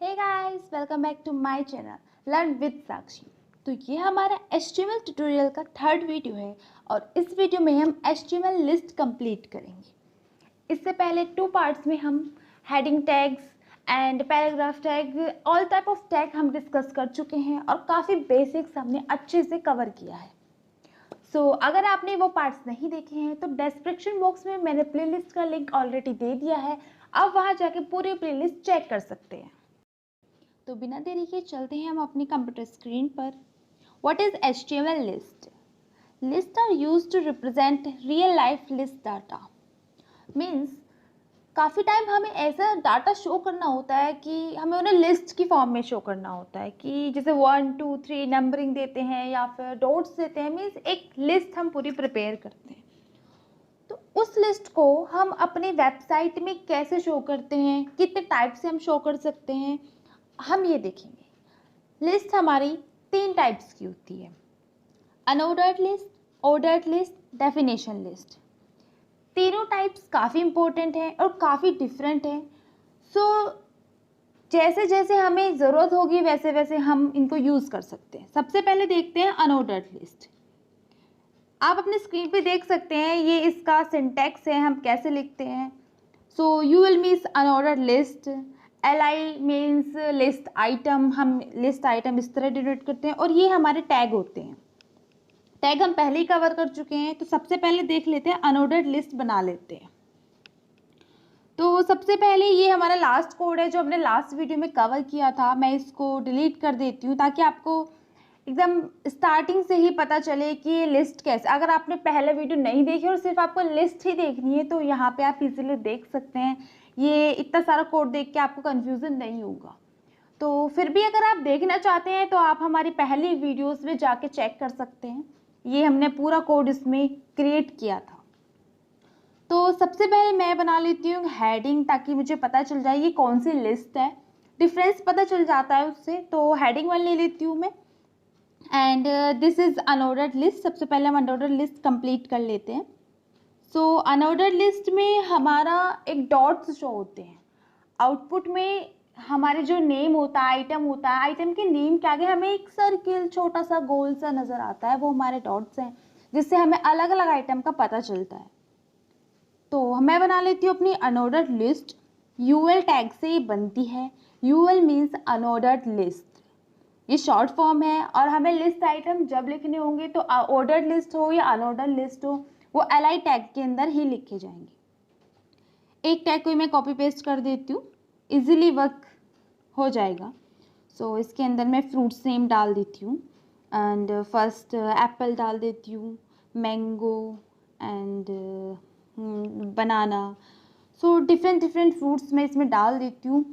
Hey guys, welcome back to my channel learn with Sakshi. तो ये हमारा HTML ट्यूटोरियल का थर्ड वीडियो है और इस वीडियो में हम HTML लिस्ट कंप्लीट करेंगे। इससे पहले टू पार्ट्स में हम heading tags and paragraph tag, all type of tag हम डिस्कस कर चुके हैं और काफ़ी बेसिक्स हमने अच्छे से कवर किया है। अगर आपने वो पार्ट्स नहीं देखे हैं तो डिस्क्रिप्शन बॉक्स में मैंने प्लेलिस्ट का लिंक ऑलरेडी दे दिया है, आप वहाँ जाके पूरी प्लेलिस्ट चेक कर सकते हैं। तो बिना देरी के चलते हैं हम अपनी कंप्यूटर स्क्रीन पर। What is HTML list? List are used to represent real life list data. Means काफ़ी टाइम हमें ऐसा डाटा शो करना होता है कि हमें उन्हें लिस्ट की फॉर्म में शो करना होता है कि जैसे 1 2 3 नंबरिंग देते हैं या फिर डॉट्स देते हैं। मीन्स एक लिस्ट हम पूरी प्रिपेयर करते हैं। तो उस लिस्ट को हम अपनी वेबसाइट में कैसे शो करते हैं, कितने टाइप से हम शो कर सकते हैं, हम ये देखेंगे। लिस्ट हमारी 3 टाइप्स की होती है, unordered list, ordered list, definition list. तीनों टाइप्स काफ़ी इंपॉर्टेंट हैं और काफ़ी डिफरेंट हैं। जैसे जैसे हमें ज़रूरत होगी वैसे वैसे हम इनको यूज़ कर सकते हैं। सबसे पहले देखते हैं अनऑर्डर्ड लिस्ट। आप अपने स्क्रीन पे देख सकते हैं, ये इसका सिंटैक्स है, हम कैसे लिखते हैं। You will means unordered list, LI means list item, हम लिस्ट आइटम इस तरह डिनोट करते हैं। और ये हमारे टैग होते हैं। टैग हम पहले ही कवर कर चुके हैं, तो सबसे पहले देख लेते हैं, अनऑर्डर्ड लिस्ट बना लेते हैं। तो सबसे पहले ये हमारा लास्ट कोड है जो हमने लास्ट वीडियो में कवर किया था। मैं इसको डिलीट कर देती हूँ ताकि आपको एकदम स्टार्टिंग से ही पता चले कि ये लिस्ट कैसे। अगर आपने पहले वीडियो नहीं देखी और सिर्फ आपको लिस्ट ही देखनी है तो यहाँ पे आप इजीली देख सकते हैं। ये इतना सारा कोड देख के आपको कंफ्यूजन नहीं होगा। तो फिर भी अगर आप देखना चाहते हैं तो आप हमारी पहली वीडियोस में जाके चेक कर सकते हैं। ये हमने पूरा कोड इसमें क्रिएट किया था। तो सबसे पहले मैं बना लेती हूँ हेडिंग, ताकि मुझे पता चल जाए ये कौन सी लिस्ट है। डिफरेंस पता चल जाता है उससे। तो हेडिंग वन ले लेती हूँ मैं, and this is unordered list. सबसे पहले हम अनऑर्डर्ड लिस्ट कंप्लीट कर लेते हैं। अनऑर्डर्ड लिस्ट में हमारा एक डॉट्स शो होते हैं। आउटपुट में हमारे जो नेम होता है, आइटम होता है, आइटम के नेम के आगे हमें एक सर्किल छोटा सा गोल सा नज़र आता है, वो हमारे डॉट्स हैं, जिससे हमें अलग अलग आइटम का पता चलता है। तो मैं बना लेती हूँ अपनी अनऑर्डर्ड लिस्ट। UL टैग से ये बनती है। UL मीन्स अनऑर्डर्ड लिस्ट, ये शॉर्ट फॉर्म है। और हमें लिस्ट आइटम जब लिखने होंगे तो ऑर्डर्ड लिस्ट हो या अनऑर्डर्ड लिस्ट हो, वो LI टैग के अंदर ही लिखे जाएंगे। एक टैग को मैं कॉपी पेस्ट कर देती हूँ, इजीली वर्क हो जाएगा। इसके अंदर मैं फ्रूट्स नेम डाल देती हूँ, एंड फर्स्ट एप्पल डाल देती हूँ, mango and banana. Different different fruits मैं इसमें डाल देती हूँ।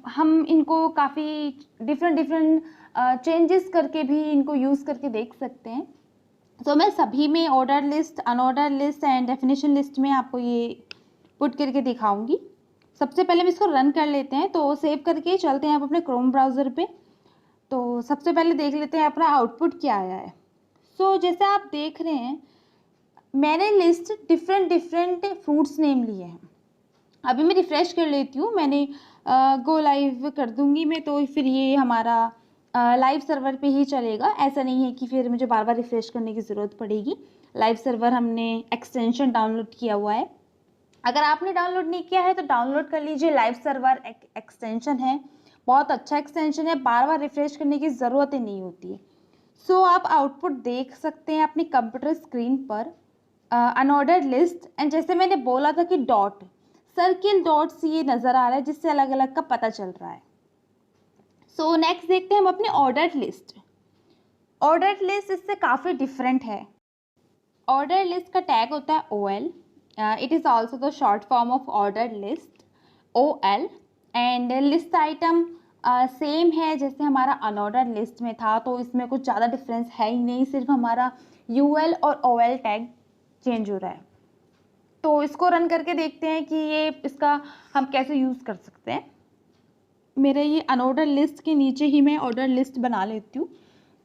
हम इनको काफ़ी डिफरेंट चेंजेस करके भी इनको यूज़ करके देख सकते हैं। मैं सभी में order list, unordered list and definition list में आपको ये पुट करके दिखाऊंगी। सबसे पहले हम इसको रन कर लेते हैं। तो सेव करके चलते हैं आप अपने क्रोम ब्राउज़र पे। तो सबसे पहले देख लेते हैं अपना आउटपुट क्या आया है। जैसे आप देख रहे हैं, मैंने लिस्ट डिफरेंट फ्रूट्स नेम लिए हैं। अभी मैं रिफ़्रेश कर लेती हूँ, मैंने गो लाइव कर दूँगी मैं, तो फिर ये हमारा लाइव सर्वर पे ही चलेगा। ऐसा नहीं है कि फिर मुझे बार बार रिफ़्रेश करने की ज़रूरत पड़ेगी। लाइव सर्वर हमने एक्सटेंशन डाउनलोड किया हुआ है। अगर आपने डाउनलोड नहीं किया है तो डाउनलोड कर लीजिए। लाइव सर्वर एक्सटेंशन है, बहुत अच्छा एक्सटेंशन है, बार बार रिफ़्रेश करने की ज़रूरत ही नहीं होती है। आप आउटपुट देख सकते हैं अपनी कंप्यूटर स्क्रीन पर, अनऑर्डर्ड लिस्ट। एंड जैसे मैंने बोला था कि डॉट, सर्किल डॉट्स ये नज़र आ रहा है, जिससे अलग अलग का पता चल रहा है। नेक्स्ट देखते हैं हम अपने ऑर्डर्ड लिस्ट। ऑर्डर्ड लिस्ट इससे काफ़ी डिफरेंट है। ऑर्डर लिस्ट का टैग होता है OL, it is also the short form of ordered list, OL। And list item same है जैसे हमारा अनऑर्डर्ड लिस्ट में था, तो इसमें कुछ ज़्यादा डिफरेंस है ही नहीं, सिर्फ हमारा UL और OL टैग चेंज हो रहा है। तो इसको रन करके देखते हैं कि ये इसका हम कैसे यूज़ कर सकते हैं। मेरे ये अनऑर्डर लिस्ट के नीचे ही मैं ऑर्डर लिस्ट बना लेती हूँ।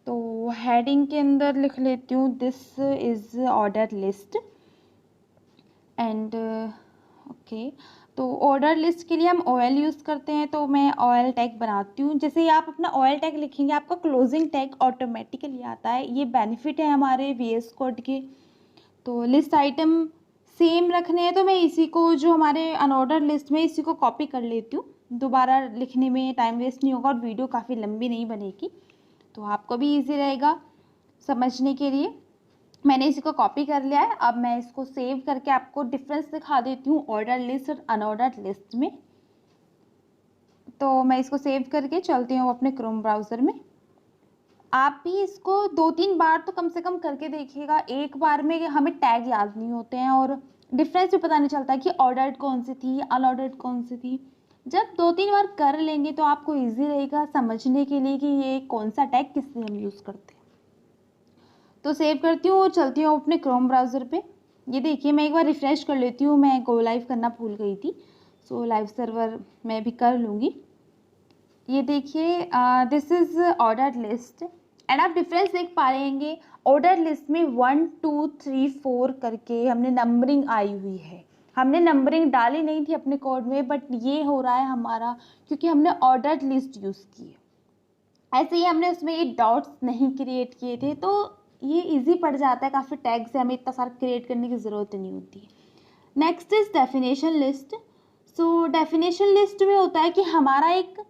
तो हेडिंग के अंदर लिख लेती हूँ this is order list, and okay. तो ऑर्डर लिस्ट के लिए हम ऑयल यूज़ करते हैं, तो मैं ऑयल टैग बनाती हूँ। जैसे ही आप अपना ऑयल टैग लिखेंगे आपका क्लोजिंग टैग ऑटोमेटिकली आता है, ये बेनिफिट है हमारे VS कोड के। तो लिस्ट आइटम सेम रखने हैं तो मैं इसी को जो हमारे अनऑर्डर लिस्ट में इसी को कॉपी कर लेती हूँ, दोबारा लिखने में टाइम वेस्ट नहीं होगा और वीडियो काफ़ी लंबी नहीं बनेगी, तो आपको भी ईजी रहेगा समझने के लिए। मैंने इसी को कॉपी कर लिया है। अब मैं इसको सेव करके आपको डिफरेंस दिखा देती हूँ ऑर्डर लिस्ट और अनऑर्डर लिस्ट में। तो मैं इसको सेव करके चलती हूँ अपने क्रोम ब्राउज़र में। आप भी इसको 2-3 बार तो कम से कम करके देखिएगा, एक बार में हमें टैग याद नहीं होते हैं और डिफरेंस भी पता नहीं चलता कि ऑर्डर्ड कौन सी थी अनऑर्डर्ड कौन सी थी। जब 2-3 बार कर लेंगे तो आपको ईजी रहेगा समझने के लिए कि ये कौन सा टैग किस लिए हम यूज़ करते हैं। तो सेव करती हूँ और चलती हूँ अपने क्रोम ब्राउज़र पे। ये देखिए मैं एक बार रिफ़्रेश कर लेती हूँ, मैं गो लाइव करना भूल गई थी, सो लाइव सर्वर मैं भी कर लूँगी। ये देखिए this is order list and आप डिफरेंस देख पा रहेंगे। ऑर्डर लिस्ट में 1 2 3 4 करके हमने नंबरिंग आई हुई है। हमने नंबरिंग डाली नहीं थी अपने कोड में, बट ये हो रहा है हमारा क्योंकि हमने ऑर्डर लिस्ट यूज़ की है। ऐसे ही हमने उसमें ये डॉट्स नहीं क्रिएट किए थे, तो ये इजी पड़ जाता है काफ़ी टैग से, हमें इतना सारा क्रिएट करने की ज़रूरत नहीं होती है। Next is definition list. So definition list में होता है कि हमारा एक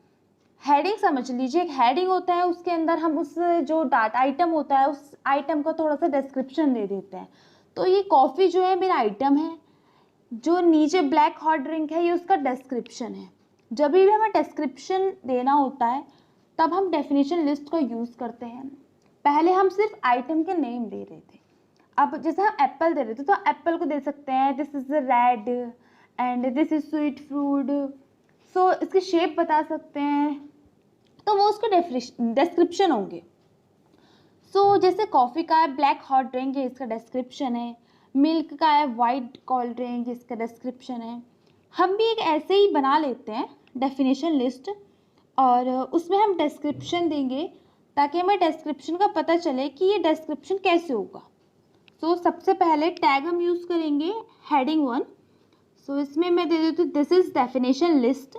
हेडिंग समझ लीजिए, एक हेडिंग होता है, उसके अंदर हम उस जो डाटा आइटम होता है उस आइटम का थोड़ा सा डिस्क्रिप्शन दे देते हैं। तो ये कॉफ़ी जो है मेरा आइटम है, जो नीचे ब्लैक हॉट ड्रिंक है ये उसका डिस्क्रिप्शन है। जब भी हमें डिस्क्रिप्शन देना होता है तब हम डेफिनेशन लिस्ट का यूज़ करते हैं। पहले हम सिर्फ आइटम के नेम दे रहे थे, अब जैसे हम एप्पल दे रहे थे तो एप्पल को दे सकते हैं this is red and this is sweet fruit, so इसकी शेप बता सकते हैं, तो वो उसके डिस्क्रिप्शन होंगे। सो जैसे कॉफ़ी का है ब्लैक हॉट ड्रिंक, ये इसका डिस्क्रिप्शन है। मिल्क का है वाइट कोल्ड ड्रिंक, इसका डिस्क्रिप्शन है। हम भी एक ऐसे ही बना लेते हैं डेफिनेशन लिस्ट और उसमें हम डिस्क्रिप्शन देंगे ताकि हमें डिस्क्रिप्शन का पता चले कि ये डिस्क्रिप्शन कैसे होगा। सो सबसे पहले टैग हम यूज़ करेंगे हेडिंग 1। सो इसमें मैं दे देती हूँ this is definition list.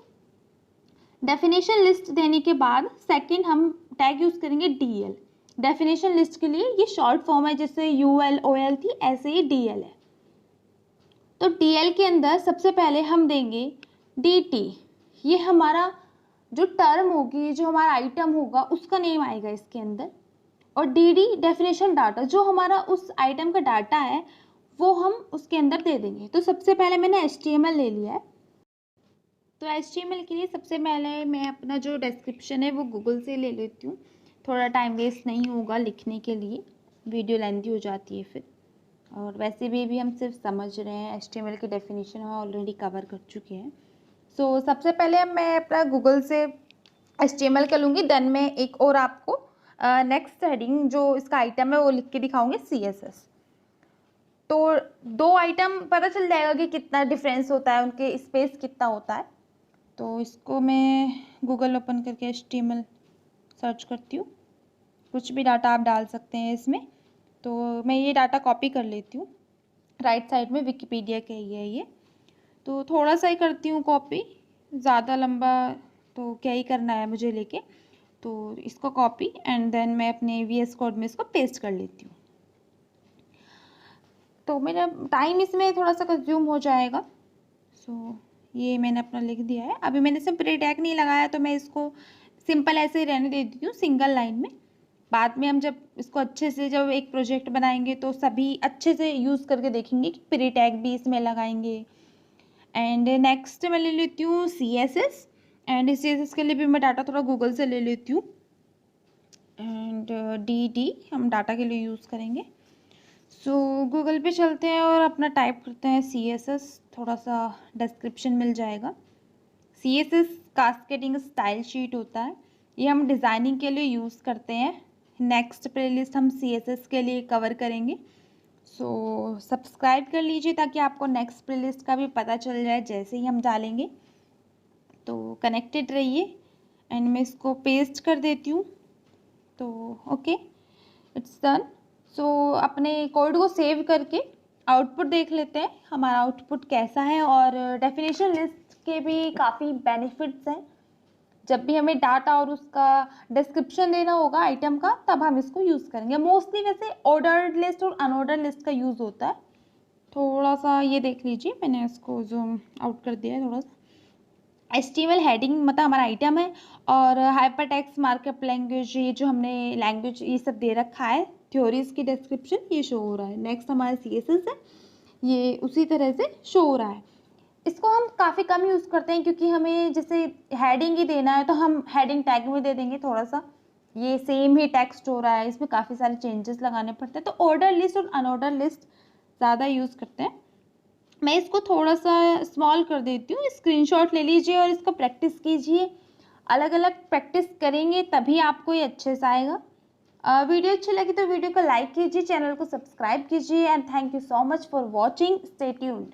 Definition list देने के बाद सेकंड हम टैग यूज़ करेंगे DL। डेफिनेशन लिस्ट के लिए ये शॉर्ट फॉर्म है, जैसे UL OL थी ऐसे ही DL है। तो DL के अंदर सबसे पहले हम देंगे DT, ये हमारा जो टर्म होगी, जो हमारा आइटम होगा उसका नेम आएगा इसके अंदर। और DD डेफिनेशन डाटा, जो हमारा उस आइटम का डाटा है वो हम उसके अंदर दे देंगे। तो सबसे पहले मैंने HTML ले लिया है। तो HTML के लिए सबसे पहले मैं अपना जो डिस्क्रिप्शन है वो गूगल से ले लेती हूँ, थोड़ा टाइम वेस्ट नहीं होगा लिखने के लिए, वीडियो लेंथी हो जाती है फिर। और वैसे भी हम सिर्फ समझ रहे हैं, HTML की डेफिनेशन हम ऑलरेडी कवर कर चुके हैं। सो सबसे पहले मैं अपना गूगल से HTML का लूँगी, देन मैं एक और आपको नेक्स्ट हेडिंग जो इसका आइटम है वो लिख के दिखाऊंगी CSS। तो 2 आइटम पता चल जाएगा कि कितना डिफरेंस होता है, उनके स्पेस कितना होता है। तो इसको मैं गूगल ओपन करके HTML सर्च करती हूँ, कुछ भी डाटा आप डाल सकते हैं इसमें। तो मैं ये डाटा कॉपी कर लेती हूँ, राइट साइड में विकिपीडिया का ही है ये, तो थोड़ा सा ही करती हूँ कॉपी, ज़्यादा लंबा तो क्या ही करना है मुझे लेके। तो इसको कॉपी एंड देन मैं अपने VS कोड में इसको पेस्ट कर लेती हूँ। तो मेरा टाइम इसमें थोड़ा सा कंज्यूम हो जाएगा। सो ये मैंने अपना लिख दिया है। अभी मैंने इसमें प्री टैग नहीं लगाया तो मैं इसको सिंपल ऐसे ही रहने दे देती हूँ सिंगल लाइन में। बाद में हम जब इसको अच्छे से जब एक प्रोजेक्ट बनाएंगे तो सभी अच्छे से यूज़ करके देखेंगे कि प्री टैग भी इसमें लगाएंगे। एंड नेक्स्ट मैं ले लेती हूँ CSS, एंड CSS के लिए भी मैं डाटा थोड़ा गूगल से ले लेती हूँ। एंड DD हम डाटा के लिए यूज़ करेंगे। सो गूगल पे चलते हैं और अपना टाइप करते हैं CSS, थोड़ा सा डिस्क्रिप्शन मिल जाएगा। CSS कास्केडिंग स्टाइल शीट होता है, ये हम डिज़ाइनिंग के लिए यूज़ करते हैं। नेक्स्ट प्लेलिस्ट हम CSS के लिए कवर करेंगे। सो सब्सक्राइब कर लीजिए ताकि आपको नेक्स्ट प्लेलिस्ट का भी पता चल जाए जैसे ही हम डालेंगे। तो कनेक्टेड रहिए एंड मैं इसको पेस्ट कर देती हूँ। तो ओके इट्स डन। सो अपने कोड को सेव करके आउटपुट देख लेते हैं हमारा आउटपुट कैसा है। और डेफिनेशन लिस्ट के भी काफ़ी बेनिफिट्स हैं। जब भी हमें डाटा और उसका डिस्क्रिप्शन देना होगा आइटम का, तब हम इसको यूज़ करेंगे। मोस्टली वैसे ऑर्डर्ड लिस्ट और अनऑर्डर्ड लिस्ट का यूज़ होता है। थोड़ा सा ये देख लीजिए, मैंने इसको जूम आउट कर दिया है थोड़ा सा। HTML हेडिंग मतलब हमारा आइटम है, और हाइपरटेक्स्ट मार्कअप लैंग्वेज, ये जो हमने लैंग्वेज ये सब दे रखा है, थ्योरीज की डिस्क्रिप्शन ये शो हो रहा है। नेक्स्ट हमारा CSS है, ये उसी तरह से शो हो रहा है। इसको हम काफ़ी कम यूज़ करते हैं, क्योंकि हमें जैसे हेडिंग ही देना है तो हम हेडिंग टैग में दे देंगे थोड़ा सा। ये सेम ही टेक्स्ट हो रहा है, इसमें काफ़ी सारे चेंजेस लगाने पड़ते हैं, तो ऑर्डर लिस्ट और अनऑर्डर लिस्ट ज़्यादा यूज़ करते हैं। मैं इसको थोड़ा सा स्मॉल कर देती हूँ, स्क्रीनशॉट ले लीजिए और इसको प्रैक्टिस कीजिए। अलग अलग प्रैक्टिस करेंगे तभी आपको ये अच्छे से आएगा। वीडियो अच्छी लगी तो वीडियो को लाइक कीजिए, चैनल को सब्सक्राइब कीजिए, and thank you so much for watching. Stay tuned.